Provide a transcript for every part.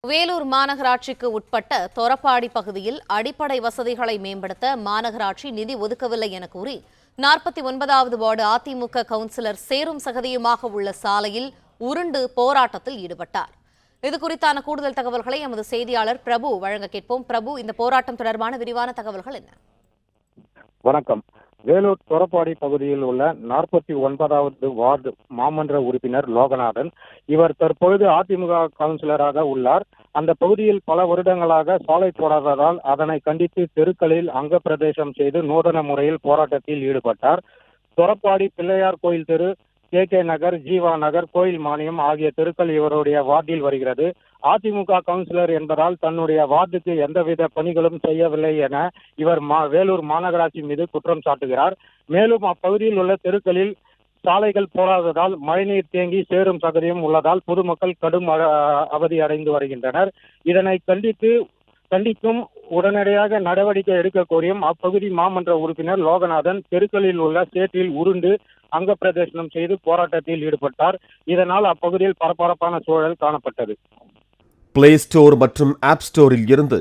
வேலூர் மாநகராட்சிக்கு உட்பட்ட தொரப்பாடி பகுதியில் அடிப்படை வசதிகளை மேம்படுத்த மாநகராட்சி நிதி ஒதுக்கவில்லை என கூறி 49வது வார்டு அதிமுக கவுன்சிலர் சேரும் சகதியுமாக உள்ள சாலையில் உருண்டு போராட்டத்தில் ஈடுபட்டார். இதுகுறித்தான கூடுதல் தகவல்களை எமது செய்தியாளர் பிரபு வழங்க கேட்போம். பிரபு, இந்த போராட்டம் தொடர்பான விரிவான தகவல்கள் என்ன? வணக்கம். வேலூர் தொரப்பாடி பகுதியில் உள்ள 49வது வார்டு மாமன்ற உறுப்பினர் லோகநாதன். இவர் தற்பொழுது அதிமுக கவுன்சிலராக உள்ளார். அந்த பகுதியில் பல வருடங்களாக சாலை போடாததால் அதனை கண்டித்து தெருக்களில் அங்க பிரதேசம் செய்து நூதன முறையில் போராட்டத்தில் ஈடுபட்டார். தொரப்பாடி பிள்ளையார் கோயில் தெரு, கே நகர், ஜீவா நகர், கோயில் மானியம் ஆகிய தெருக்கள் இவருடைய வார்டில் வருகிறது. அதிமுக கவுன்சிலர் என்பதால் தன்னுடைய வார்டுக்கு எந்தவித பணிகளும் செய்யவில்லை என இவர் வேலூர் மாநகராட்சி மீது குற்றம் சாட்டுகிறார். மேலும் அப்பகுதியில் உள்ள தெருக்களில் சாலைகள் போடாததால் மழைநீர் தேங்கி சேரும் சகதியும் உள்ளதால் பொதுமக்கள் கடும் அவதி அடைந்து வருகின்றனர். இதனை கண்டிக்கும் உடனடியாக நடவடிக்கை எடுக்க கோரியும் அப்பகுதி மாமன்ற உறுப்பினர் லோகநாதன் தெருக்களில் உள்ள சேற்றில் உருண்டு அங்க பிரதேசனம் செய்து போராட்டத்தில் ஈடுபட்டார். இதனால் அப்பகுதியில் பரபரப்பான சூழல் காணப்பட்டது. பிளே ஸ்டோர் மற்றும் ஆப் ஸ்டோரில் இருந்து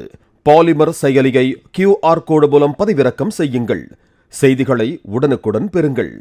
பாலிமர் செயலியை QR கோடு மூலம் பதிவிறக்கம் செய்யுங்கள். செய்திகளை உடனுக்குடன் பெறுங்கள்.